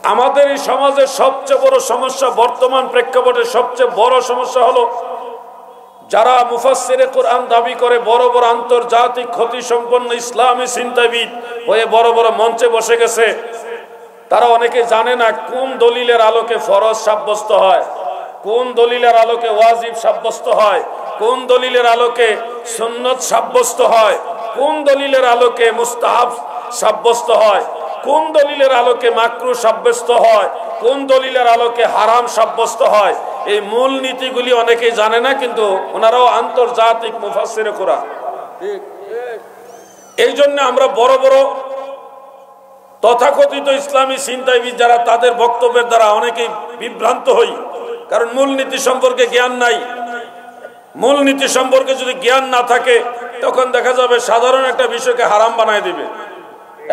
আমাদের এই সমাজের সবচেয়ে বড় সমস্যা, বর্তমান প্রেক্ষাপটে সবচেয়ে বড় সমস্যা হলো যারা মুফাসসিরে কোরআন দাবি করে বড় বড় আন্তর্জাতিক খ্যাতি সম্পন্ন ইসলামী চিন্তাবিদ হয়ে বড় বড় মঞ্চে বসে গেছে, তারা অনেকে জানে না কোন দলিলের আলোকে ফরজ সাব্যস্ত হয়, কোন দলিলের আলোকে ওয়াজিব সাব্যস্ত হয়, কোন দলিলের আলোকে সুন্নত সাব্যস্ত হয়, কোন দলিলের আলোকে মুস্তাহাব সাব্যস্ত হয়, কোন দলিলের আলোকে মাকরুহ সাব্যস্ত হয়, কোন দলিলের আলোকে হারাম সাব্যস্ত হয়। এই মূল নীতিগুলি অনেকেই জানে না, কিন্তু ওনারাও আন্তর্জাতিক মুফাসসিরে কোরআন। এই জন্য আমরা বড় বড় তথাকথিত ইসলামী চিন্তাবিদ যারা, তাদের বক্তব্যের দ্বারা অনেকেই বিভ্রান্ত হই, কারণ মূলনীতি সম্পর্কে জ্ঞান নাই। মূলনীতি সম্পর্কে যদি জ্ঞান না থাকে, তখন দেখা যাবে সাধারণ একটা বিষয়কে হারাম বানায় দিবে।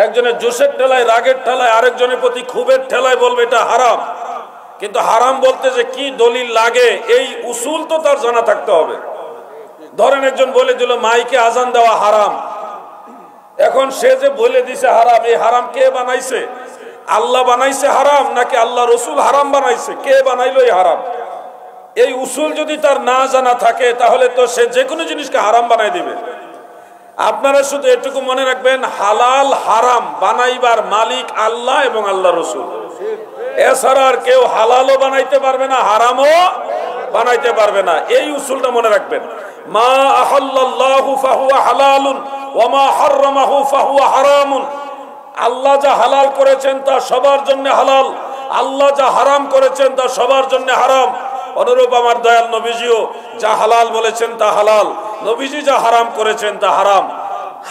একজনের জোশের ঠেলায়, রাগের ঠেলায়, আরেকজনের প্রতি ক্ষোভের ঠেলায় বলবে এটা হারাম। কিন্তু হারাম বলতে যে কি দলিল লাগে, এই উসুল তো তার জানা থাকতে হবে। ধরেন একজন বলে দিল মাইকে আজান দেওয়া হারাম, এখন সে যে বলে দিছে হারাম, এই হারাম কে বানাইছে? আল্লাহ বানাইছে হারাম নাকি আল্লাহ রসুল হারাম বানাইছে? কে বানাইলো এই হারাম? এই উসুল যদি তার না জানা থাকে, তাহলে তো সে যে কোনো জিনিসকে হারাম বানাই দিবে। আপনারা শুধু এটুকু মনে রাখবেন, হালাল হারাম বানাইবার মালিক আল্লাহ এবং আল্লাহ রসুল। এছাড়া আর কেউ হালালও বানাইতে পারবে না, হারামও বানাইতে পারবে না। এই উসুলটা মনে রাখবেন। মা আহাল্লাল্লাহু ফাহুয়া হালালুন ওয়া মা হাররামাহু ফাহুয়া হারামুন। আল্লাহ যা হালাল করেছেন তা সবার জন্য হালাল, আল্লাহ যা হারাম করেছেন তা সবার জন্য হারাম। অনুরূপ আমার দয়াল নবীজিও যা হালাল বলেছেন তা হালাল, নবীজি যা হারাম করেছেন তা হারাম।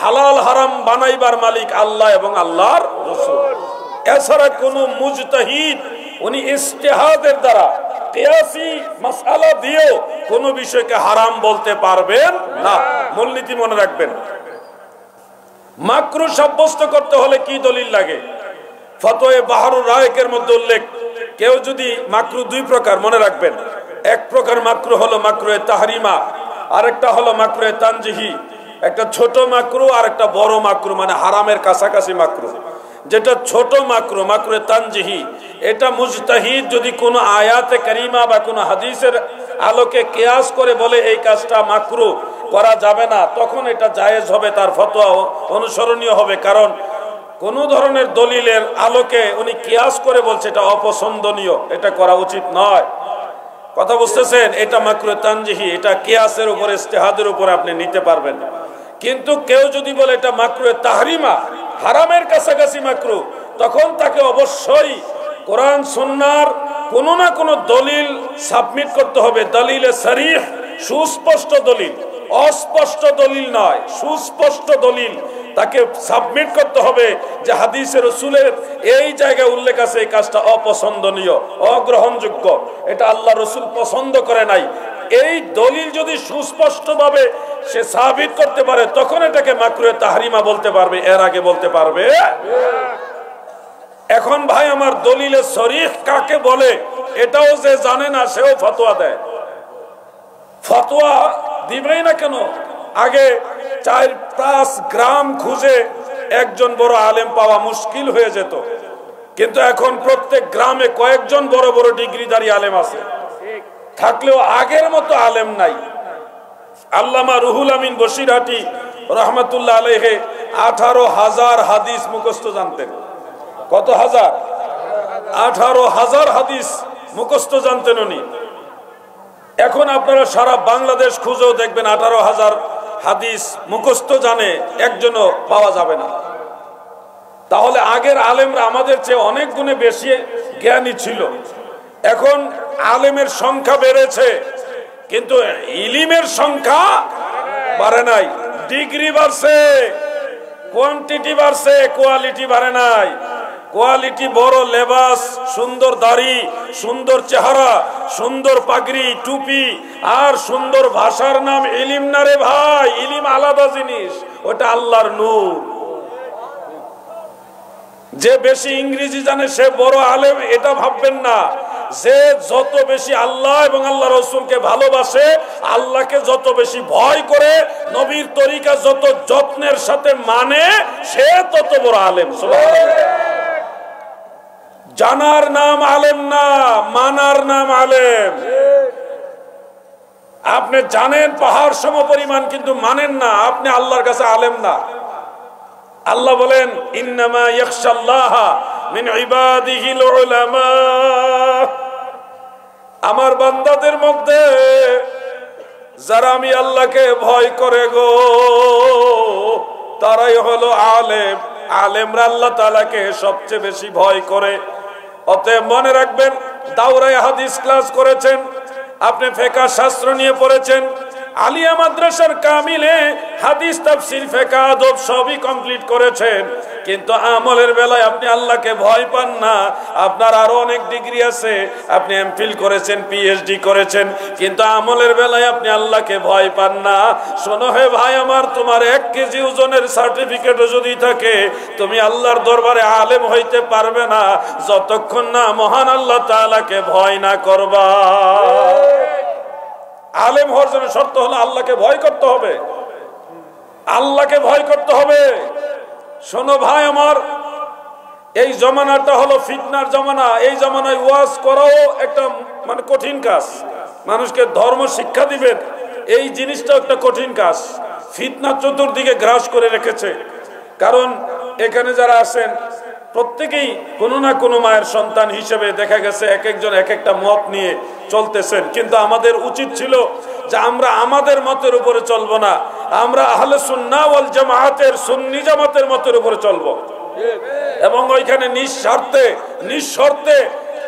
হালাল হারাম বানাইবার মালিক আল্লাহ এবং আল্লাহর রাসূল। এছাড়া কোন মুজতাহিদ উনি ইজতিহাদের দ্বারা কিয়াসি মাসআলা দিয়েও কোন বিষয়কে হারাম বলতে পারবেন না। মূলনীতি মনে রাখবেন। মাকরুহ সাব্যস্ত করতে হলে কি দলিল লাগে? ফতোয়া বাহরুর রায়কের মধ্যে উল্লেখ, কেউ যদি মাকরুহ দুই প্রকার মনে রাখবেন। এক প্রকার মাকরুহ হলো মাকরুহে তাহরিমা, আরেকটা হলো মাকরুহে তানজিহি। একটা ছোট মাকরুহ আর একটা বড় মাকরুহ, মানে হারামের কাছাকাছি মাকরুহ। যেটা ছোট মাকরুহ, মাকরুহে তানজিহি, এটা মুজতাহিদ যদি কোনো আয়াতে কারিমা বা কোনো হাদিসের আলোকে কিয়াস করে বলে এই কাজটা মাকরুহ করা যাবে না, তখন এটা জায়েজ হবে, তার ফতোয়া অনুসরণীয় হবে। কারণ কোন ধরনের দলিলের আলোকে উনি কিয়াস করে বলছে এটা অপছন্দনীয়, এটা করা উচিত নয়। কথা বুঝতেছেন? এটা মাকরুহে তানজিহি, এটা কিয়াসের উপরে, ইজতিহাদের উপরে আপনি নিতে পারবেন। কিন্তু কেউ যদি বলে এটা মাকরুহে তাহরিমা, হারামের কাছাকাছি মাকরুহ, তখন তাকে অবশ্যই কোরআন সুন্নাহর কোনো না কোনো দলিল সাবমিট করতে হবে। দলিলে সরিহ, সুস্পষ্ট দলিল, অস্পষ্ট দলিল নয়, সুস্পষ্ট দলিল তাকে সাবমিট করতে হবে যে হাদিসে রাসূলের এই জায়গায় উল্লেখ আছে এই কাজটা অপছন্দনীয়, অগ্রহণযোগ্য, এটা আল্লাহ রাসূল পছন্দ করে নাই। এই দলিল যদি সুস্পষ্টভাবে সে সাবিত করতে পারে, তখন এটাকে মাকরুহে তাহরিমা বলতে পারবে, এর আগে বলতে পারবে। এখন ভাই আমার, দলিলে সরিহ কাকে বলে এটাও যে জানে না, সেও ফতোয়া দেয়। ফতোয়া দিবেই না কেন? আগে 4-5 গ্রাম খুঁজে একজন বড় আলেম পাওয়া মুশকিল হয়ে যেত, কিন্তু এখন প্রত্যেক গ্রামে কয়েকজন বড় বড় ডিগ্রিধারী আলেম আছে, থাকলেও আগের মতো আলেম নাই। আল্লামা রুহুল আমিন বসিরহাটি রহমাতুল্লাহ আলাইহি 18,000 হাদিস মুখস্থ জানতেন। কত হাজার? 18,000 হাদিস মুখস্থ জানতেন উনি। এখন আপনারা সারা বাংলাদেশ খুঁজেও দেখবেন 18,000 হাদিস মুখস্থ জানে একজনও পাওয়া যাবে না। তাহলে আগের আলেমরা আমাদের চেয়ে অনেক গুণে বেশি জ্ঞানী ছিল। এখন আলেমের সংখ্যা বেড়েছে, কিন্তু ইলিমের সংখ্যা বাড়ে নাই। ডিগ্রি বাড়ছে, কোয়ান্টিটি বাড়ছে, কোয়ালিটি বাড়ে নাই। কোয়ালিটি বড় লেবাস, সুন্দর দাড়ি, সুন্দর চেহারা, সুন্দর পাগড়ি, টুপি আর সুন্দর ভাষার নাম ইলিম না রে ভাই। ইলিম আলাদা জিনিস, ওটা আল্লাহর নূর। যে বেশি ইংরেজি জানে সে বড় আলেম, এটা ভাববেন না। যে যত বেশি আল্লাহ এবং আল্লাহ রাসূলকে ভালোবাসে, আল্লাহকে যত বেশি ভয় করে, নবীর তরিকা যত যত্নের সাথে মানে, সে তত বড় আলেম। সুবহানাল্লাহ। জানার নাম আলেম না, মানার নাম আলেম। আপনি জানেন পাহাড় সম পরিমাণ, কিন্তু মানেন না, আপনি আল্লাহর কাছে আলেম না। আল্লাহ বলেন ইন্নামা ইয়াখশাল্লাহা মিন ইবাদিহিল উলামা, আমার বান্দাদের মধ্যে যারা আমি আল্লাহকে ভয় করে গো তারাই হলো আলেম। আলেমরা আল্লাহ তাআলাকে সবচেয়ে বেশি ভয় করে। অতএব মনে রাখবেন, দাওরায়ে হাদিস ক্লাস করেছেন, আপনি ফিকহ শাস্ত্র নিয়ে পড়েছেন, আলিয়া মাদ্রাসার কামিলে হাদিস তাফসীর ফিকহ আদব সবই কমপ্লিট করেছেন, কিন্তু আমলের বেলায় আপনি আল্লাহকে ভয় পান না। আপনার আরো অনেক ডিগ্রি আছে, আপনি এমফিল করেছেন, পিএইচডি করেছেন, কিন্তু আমলের বেলায় আপনি আল্লাহকে ভয় পান না। শোনো হে ভাই আমার, তোমার 1 কেজি ওজনের সার্টিফিকেটও যদি থাকে, তুমি আল্লাহর দরবারে আলেম হইতে পারবে না যতক্ষণ না মহান আল্লাহ তাআলাকে ভয় না করবা। আলেম হওয়ার জন্য শর্ত হলো আল্লাহকে ভয় করতে হবে, আল্লাহকে ভয় করতে হবে। শোনো ভাই আমার, এই জমানাটা হলো ফিতনার জমানা। এই জমানায় ওয়াজ করাও একটা মানে কঠিন কাজ। মানুষকে ধর্ম শিক্ষা দিবেন, এই জিনিসটা একটা কঠিন কাজ। ফিতনা চতুর্দিকে গ্রাস করে রেখেছে। কারণ এখানে যারা আছেন প্রত্যেকেই কোনো না কোনো মায়ের সন্তান হিসেবে দেখা গেছে এক একজন এক একটা মত নিয়ে চলতেছেন, কিন্তু আমাদের উচিত ছিল যে আমরা আমাদের মতের উপরে চলবো না, আমরা আহলে সুন্নাহ ওয়াল জামাতের সুন্নি জামাতের মতের উপরে চলবো, এবং ওইখানে নিঃশর্তে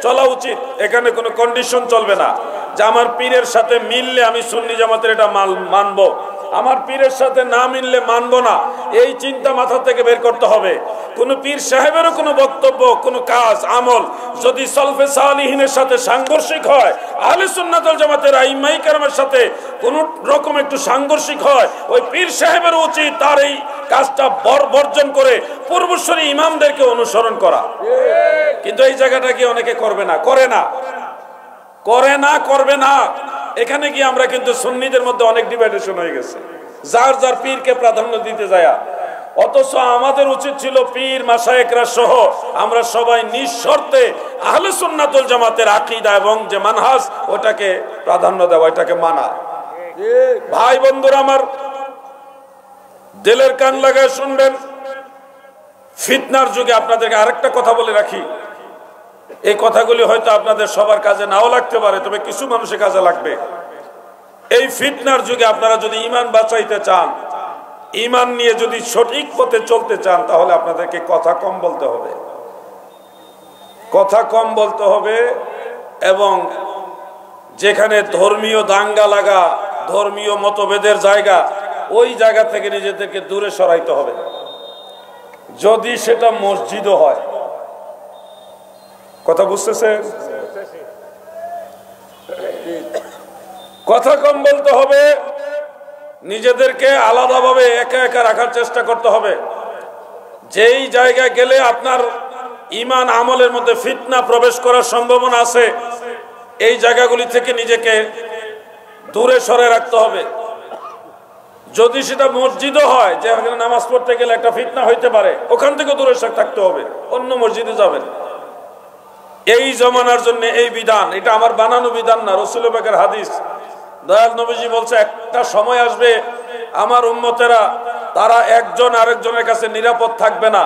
চলা উচিত। এখানে কোনো কন্ডিশন চলবে না যে আমার পীরের সাথে মিললে আমি সুন্নি জামাতের এটা মানবো, আমার পীরের সাথে না মিললে মানবো না। এই চিন্তা মাথা থেকে বের করতে হবে। কোন পীর সাহেবেরও কোনো বক্তব্য, কোনো কাজ, আমল যদি সলফে সালিহিনের সাথে সাংঘর্ষিক হয়, আহলে সুন্নাত ওয়াল জামাতের আইম্মাই কেরামের সাথে কোনো রকম একটু সাংঘর্ষিক হয়, ওই পীর সাহেবের উচিত তার এই কাজটা বর্জন করে পূর্বসূরি ইমামদেরকে অনুসরণ করা। কিন্তু এই জায়গাটা কি অনেকে করবে না, করবে না। এখানে কি আমরা কিন্তু সুন্নিদের মধ্যে অনেক ডিভাইডেশন হয়ে গেছে, যার যার পীরকে প্রাধান্য দিতে যায়। অথচ আমাদের উচিত ছিল পীর মাশায়েখরা সহ আমরা সবাই নিঃশর্তে আহলে সুন্নাত ওয়াল জামাতের আকীদা এবং যে মানহাজ ওটাকে প্রাধান্য দেওয়া, এটাকে মানা। ভাই বন্ধুরা আমার, দিলের কান লাগায় শুনবেন। ফিতনার যুগে আপনাদেরকে আরেকটা কথা বলে রাখি, এই কথাগুলি হয়তো আপনাদের সবার কাজে নাও লাগতে পারে, তবে কিছু মানুষের কাজে লাগবে। এই ফিতনার যুগে আপনারা যদি ঈমান বাঁচাইতে চান, ঈমান নিয়ে যদি সঠিক পথে চলতে চান, তাহলে আপনাদেরকে কথা কম বলতে হবে, এবং যেখানে ধর্মীয় দাঙ্গা লাগা, ধর্মীয় মতভেদের জায়গা, ওই জায়গা থেকে নিজেদেরকে দূরে সরাইতে হবে। যদি সেটা মসজিদও হয়, কথা বুঝতেছেন? কথা কম বলতে হবে, নিজেদেরকে আলাদাভাবে একা একা রাখার চেষ্টা করতে হবে। যেই জায়গায় গেলে আপনার ঈমান আমলের মধ্যে ফিতনা প্রবেশ করার সম্ভাবনা আছে, এই জায়গাগুলি থেকে নিজেকে দূরে সরে রাখতে হবে। যদি সেটা মসজিদও হয়, যেখানে নামাজ পড়তে গেলে একটা ফিতনা হইতে পারে, ওখান থেকে দূরে থাকতে হবে, অন্য মসজিদে যাবেন। এই জমানার জন্য এই বিধান, এটা আমার বানানো বিধান না, রাসূল পাকের হাদিস। দয়াল নবীজি বলছে, একটা সময় আসবে আমার উম্মতেরা তারা একজন আরেকজনের কাছে নিরাপদ থাকবে না,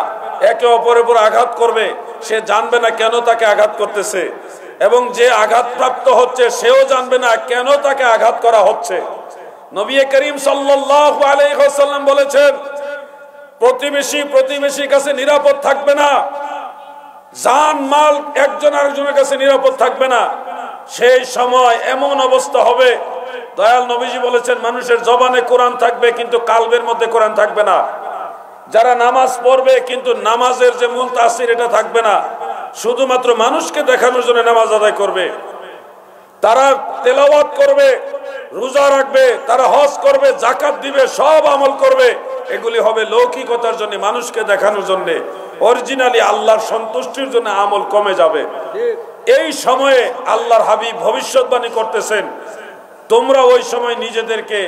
একে অপরের উপর আঘাত করবে, সে জানবে না কেন তাকে আঘাত করতেছে, এবং যে আঘাতপ্রাপ্ত হচ্ছে সেও জানবে না কেন তাকে আঘাত করা হচ্ছে। নবী করিম সাল্লাল্লাহু আলাইহি ওয়াসাল্লাম বলেছেন, প্রতিবেশীর কাছে নিরাপদ থাকবে না, জান মাল একজন আরেকজনের কাছে নিরাপদ থাকবে না। সেই সময় এমন অবস্থা হবে, দয়াল নবীজি বলেছেন, মানুষের জবানে কোরআন থাকবে কিন্তু কালবের মধ্যে কোরআন থাকবে না। যারা নামাজ পড়বে কিন্তু নামাজের যে মূল তাসির এটা থাকবে না, শুধুমাত্র মানুষকে দেখানোর জন্য নামাজ আদায় করবে। তারা তেলাওয়াত করবে, রোজা রাখবে, তারা হজ করবে, যাকাত দিবে, সব আমল করবে, এগুলি হবে লৌকিকতার জন্য, মানুষকে দেখানোর জন্য। অরিজিনালি আল্লাহর সন্তুষ্টির জন্য আমল কমে যাবে। এই সময়ে আল্লাহর হাবিব ভবিষ্যৎবাণী করতেছেন, তোমরা ওই সময় নিজেদেরকে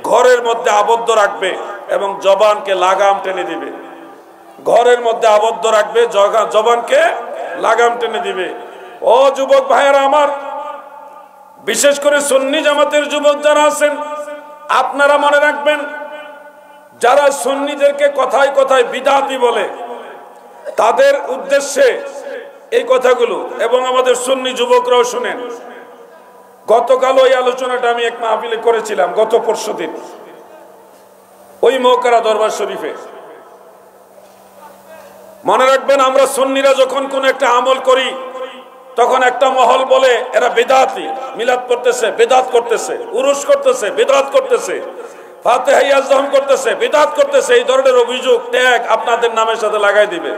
ঘরের মধ্যে আবদ্ধ রাখবে এবং জবানকে লাগাম টেনে দিবে। ঘরের মধ্যে আবদ্ধ রাখবে, জবানকে লাগাম টেনে দিবে। ও যুবক ভাইয়েরা আমার, বিশেষ করে সুন্নি জামাতের যুবক যারা আছেন, আপনারা মনে রাখবেন, যারা সুন্নিদেরকে কথায় কথায় বিদআতি বলে তাদের উদ্দেশ্যে এই কথাগুলো, এবং আমাদের সুন্নি যুবকরাও শুনেন। গতকাল ওই আলোচনাটা আমি এক মাহফিলে করেছিলাম, গত পরশুদিন ওই মৌকারা দরবার শরীফে। মনে রাখবেন, আমরা সুন্নিরা যখন কোন একটা আমল করি তখন একটা মহল বলে এরা বেদাতি, মিলাদ করতেছে, বেদাত করতেছে, উরুস করতেছে, বেদাত করতেছে, ফাতিহা ইয়াজদাম করতেছে, বেদাত করতেছে। এই ধরনের অভিযোগ ট্যাগ আপনাদের নামের সাথে লাগাই দিবে।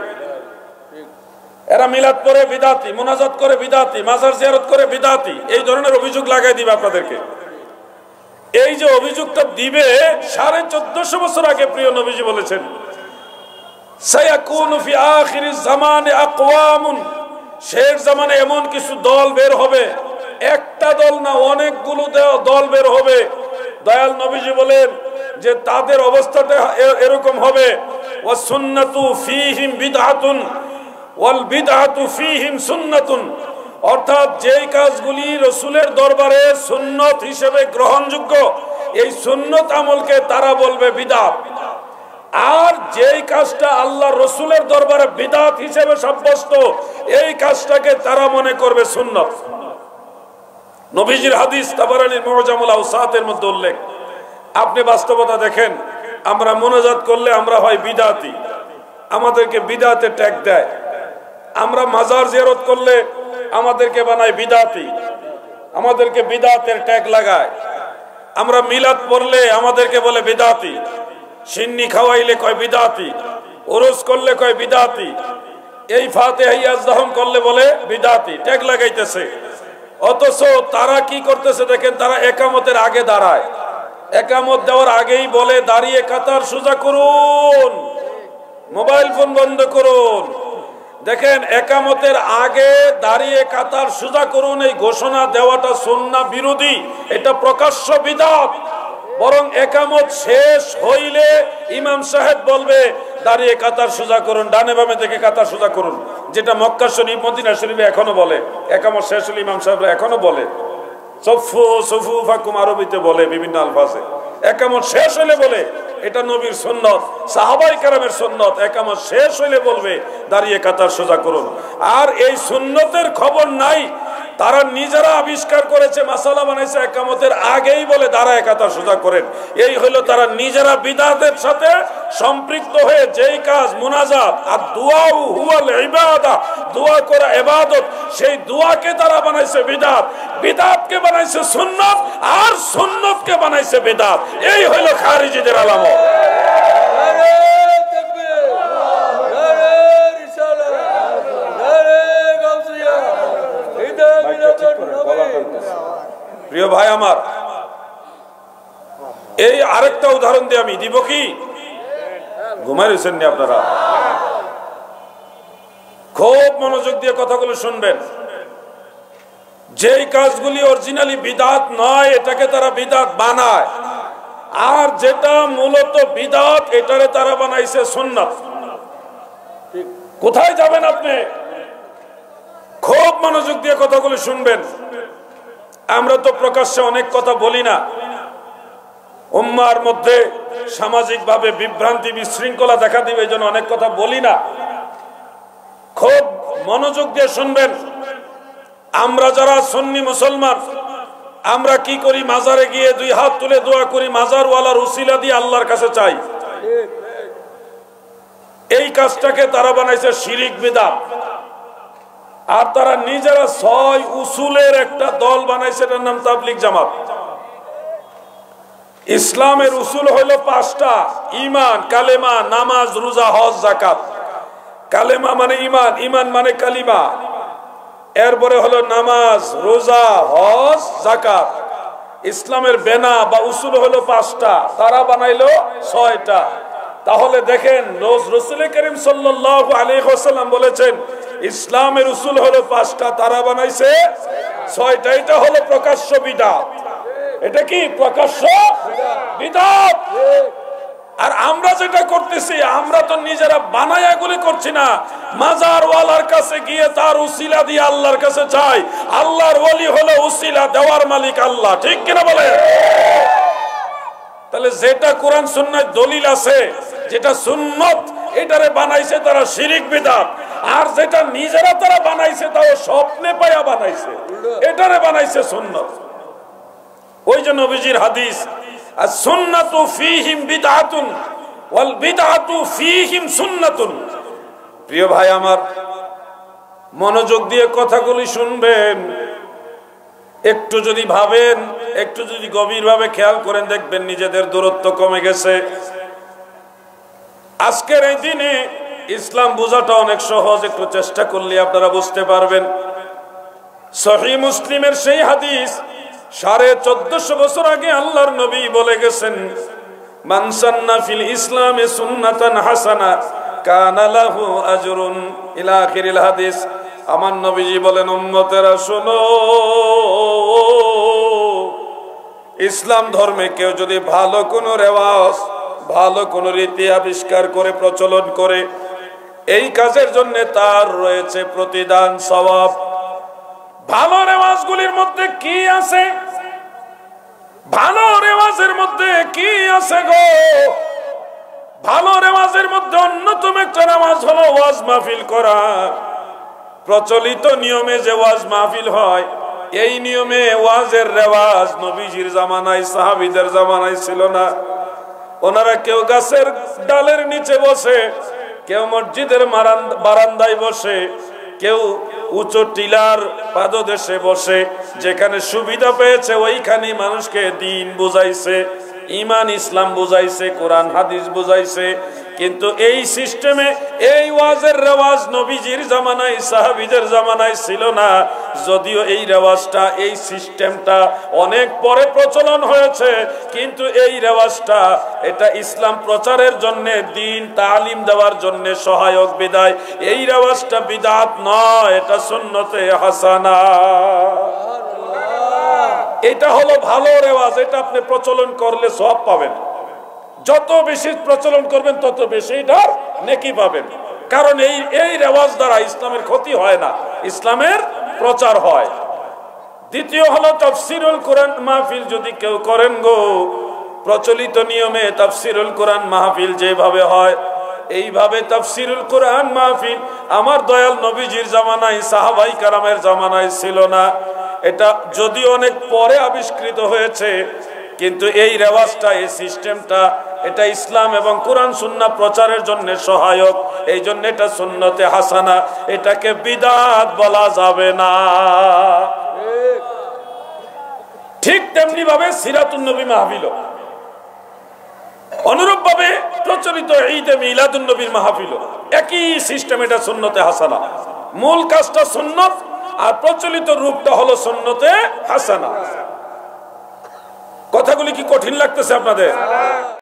এরা মিলাদ করে বিদাতি, মুনাজাত করে বিদাতি, মাজার জিয়ারত করে বিদাতি, এই ধরনের অভিযোগ লাগাই দিবে আপনাদেরকে। এই যে অভিযোগটা দিবে, 1450 বছর আগে প্রিয় নবীজি বলেছেন, সায়াকুনু ফি আখিরিজ জামানে আকওয়ামুন, শেষ জামানে এমন কিছু দল বের হবে, একটা দল না অনেকগুলো দল বের হবে। দয়াল নবীজি বলেন যে তাদের অবস্থাটা এরকম হবে, ওয়াস সুন্নাতু ফীহিম বিদআতুন ওয়াল বিদআতু ফীহিম সুন্নাতুন, অর্থাৎ যেই কাজগুলি রাসূলের দরবারে সুন্নত হিসেবে গ্রহণযোগ্য, এই সুন্নত আমলকে তারা বলবে বিদআত। আর যেই কাজটা আল্লাহ রাসূলের দরবারে বিদআত হিসেবে সাব্যস্ত, এই কাজটাকে তারা মনে করবে সুন্নত। নবীজির হাদিস তাবারানীর মুআজামুল আওসাতের মধ্যে উল্লেখ। আপনি বাস্তবতা দেখেন, আমরা মুনাজাত করলে আমরা হয় বিদআতি, আমাদেরকে বিদআতে ট্যাগ দেয়। আমরা মাজার জিয়ারত করলে আমাদেরকে বানায় বিদআতি, আমাদেরকে বিদআতের ট্যাগ লাগায়। আমরা মিলাদ পড়লে আমাদেরকে বলে বিদআতি, সিন্নি খাওয়াইলে কয় বিদআতি, উরুস করলে কয় বিদআতি, এই ফাতিহা ইয়াজদাম করলে বলে বিদআতি, ট্যাগ লাগাইতেছে। অথচ তারা কি করতেছে দেখেন, তারা একামতের আগে দাঁড়ায়, একামত দেওয়ার আগেই বলে দাঁড়িয়ে কাতার সোজা করুন, মোবাইল ফোন বন্ধ করুন। দেখেন, একামতের আগে দাঁড়িয়ে কাতার সোজা করুন এই ঘোষণা দেওয়াটা সুন্নাহ বিরোধী, এটা প্রকাশ্য বিদআত। বরং একামত শেষ হইলে ইমাম সাহেব বলবে দাঁড়িয়ে কাতার সোজা করুন, ডানে বামে দেখে কাতার সোজা করুন, যেটা মক্কা শরীফ মদিনা শরীফে এখনো বলে। একামত শেষ হলে ইমাম সাহেবরা এখনো বলে, সফু সফুফাকুম আরবিতে বলে বিভিন্ন আলফাজে। একামত শেষ হইলে বলে, এটা নবীর সুন্নত, সাহাবায়ে কেরামের সুন্নত। একামত শেষ হইলে বলবে দাঁড়িয়ে কাতার সোজা করুন। আর এই সুন্নতের খবর নাই, তারা নিজেরা আবিষ্কার করেছে, মাসালা বানাইছে, একামতের আগেই বলে দাঁড়ায় কাতার সোজা করেন। এই হইলো তারা নিজেরা বিদআতের সাথে সম্পৃক্ত হয়ে যেই কাজ মুনাজাত আর দুআউ হুয়াল ইবাদা, দোয়া করা ইবাদত, সেই দোয়াকে তারা বানাইছে বিদআত, বিদআতকে বানাইছে সুন্নাত, আর সুন্নাতকে বানাইছে বিদআত। এই হইলো খারিজিদের আলামত। প্রিয় ভাই আমার, এই আরেকটা উদাহরণ দিয়ে আমি দিব কি, ঘুমাই রয়েছেন নি আপনারা? খুব মনোযোগ দিয়ে কথাগুলো শুনবেন। যেই কাজগুলি অরিজিনালি বিদআত নয়, এটাকে তারা বিদআত বানায়, আর যেটা মূলত বিদআত এটারে তারা বানাইছে সুন্নাত। কোথায় যাবেন আপনি? খুব মনোযোগ দিয়ে কথাগুলো শুনবেন। আমরা তো প্রকাশ্যে অনেক কথা বলি না, উম্মার মধ্যে সামাজিকভাবে বিভ্রান্তি বিশৃঙ্খলা দেখা দিবে, এই জন্য অনেক কথা বলি না। খুব মনোযোগ দিয়ে শুনবেন। আমরা যারা সুন্নি মুসলমান, আমরা কি করি? মাজারে গিয়ে দুই হাত তুলে দোয়া করি, মাজারওয়ালার উসিলা দিয়ে আল্লাহর কাছে চাই। এই কাজটাকে তারা বানাইছে শিরিক বিদআত। আর তারা নিজেরা 6 উসুলের একটা দল বানাইছে, এটার নাম তাবলীগ জামাত। ইসলামের উসুল হলো 5টা: ঈমান, কালেমা, নামাজ, রোজা, হজ, যাকাত। কালেমা মানে ঈমান, ঈমান মানে কালিমা, এরপরে হলো নামাজ, রোজা, হজ, যাকাত। ইসলামের বেনা বা উসুল হলো 5টা, তারা বানাইলো 6টা। তাহলে দেখেন, রাসূল করিম সাল্লাল্লাহু আলাইহি ওয়াসাল্লাম বলেছেন ইসলামের উসুল হলো 5টা, তারা বানাইছে 6টা। এটা হলো প্রকাশ্য বিদআত। এটা কি প্রকাশ্য বিদআত? আর আমরা যেটা করতেছি, আমরা তো নিজেরা বানায় এগুলি করছি না, মাজার ওয়ালার কাছে গিয়ে তার উসিলা দিয়ে আল্লাহর কাছে চাই। আল্লাহর ওলি হলো উসিলা দেওয়ার মালিক আল্লাহ, ঠিক কিনা বলে? তাহলে যেটা কোরআন সুন্নাহয় দলিল আছে, যেটা সুন্নত, এটারে বানাইছে তারা শিরিক বিদআত। আর যেটা নিজেরা তারা বানাইছে তাও স্বপ্নে পায়া বানাইছে, এটারে বানাইছে সুন্নত। ওই যে নবীজির হাদিস, as-sunnatu fihim bid'atun wal bid'atu fihim sunnatun। প্রিয় ভাই আমার, মনোযোগ দিয়ে কথাগুলি শুনবেন। একটু যদি ভাবেন, একটু যদি গভীরভাবে খেয়াল করেন, দেখবেন নিজেদের দূরত্ব কমে গেছে। আজকের এই দিনে ইসলাম বোঝাটা অনেক সহজ, একটু চেষ্টা করলে আপনারা বুঝতে পারবেন। সহিহ মুসলিমের সেই হাদিস, 1450 বছর আগে আল্লাহর নবী বলে গেছেন, মান সান্না ফিল ইসলামে সুন্নাতান হাসানা কানা লাহু আজরুন, ইলা আখিরিল হাদিস। আমার নবীজি বলেন, উম্মতেরা শোনো, ইসলাম ধর্মে কেউ যদি ভালো কোনো রেওয়াজ, ভালো কোনো রীতি আবিষ্কার করে প্রচলন করে, এই কাজের জন্য তার রয়েছে প্রতিদান, সওয়াব। ভালো রেওয়াজগুলির মধ্যে কি আছে? ভালো রেওয়াজের মধ্যে কি আছে গো? ভালো রেওয়াজের মধ্যে অন্যতম একটা রেওয়াজ হলো ওয়াজ মাহফিল করা। প্রচলিত নিয়মে যে ওয়াজ মাহফিল হয়, এই নিয়মে ওয়াজের রেওয়াজ নবীজির জামানায়, সাহাবীদের জামানায় ছিল না। ওনারা কেউ গাছের ডালের নিচে বসে, কেউ মসজিদের বারান্দায় বসে, কেউ উঁচু টিলার পাদদেশে বসে, যেখানে সুবিধা পেয়েছে ওইখানে মানুষকে দিন বুঝাইছে, ঈমান ইসলাম বুঝাইছে, কোরআন হাদিস বুঝাইছে। কিন্তু এই সিস্টেমে এই ওয়াজের রেওয়াজ নবীজির জামানায়, সাহাবীদের জামানায় ছিল না। যদিও এই রেওয়াজটা, এই সিস্টেমটা অনেক পরে প্রচলন হয়েছে, কিন্তু এই রেওয়াজটা, এটা ইসলাম প্রচারের জন্য, দ্বীন তালিম দেওয়ার জন্য সহায়ক বিদায়। এই রেওয়াজটা বিদআত নয়, এটা সুন্নতে হাসানা। এটা হলো ভালো রেওয়াজ, এটা আপনি প্রচলন করলে সওয়াব পাবেন। যত বেশি প্রচলন করবেন তত বেশি এটার নেকি পাবেন। কারণ এই রেওয়াজ দ্বারা ইসলামের ক্ষতি হয় না, ইসলামের প্রচার হয়। দ্বিতীয় হলো তাফসীরুল কোরআন মাহফিল যদি কেউ করেন গো, প্রচলিত নিয়মে তাফসীরুল কোরআন মাহফিল যেভাবে হয়, এইভাবে তাফসীরুল কোরআন মাহফিল আমার দয়াল নবীজির জামানায়, সাহাবাই কারামের জামানায় ছিল না। এটা যদিও অনেক পরে আবিষ্কৃত হয়েছে, কিন্তু এই রেওয়াজটা, এই সিস্টেমটা, এটা ইসলাম এবং কোরআন সুন্নাহ প্রচারের জন্য সহায়ক। এই জন্য এটা সুন্নতে হাসানা, এটাকে বিদআত বলা যাবে না। ঠিক তেমনি ভাবে সিরাতুন নবী মাহফিল, অনুরূপ ভাবে প্রচলিত ঈদে মিলাদুন নবীর মাহফিল, একই সিস্টেম, এটা সুন্নতে হাসানা। মূল কাজটা সুন্নত, আর প্রচলিত রূপটা হলো সুন্নতে হাসানা। কথাগুলি কি কঠিন লাগতেছে আপনাদের?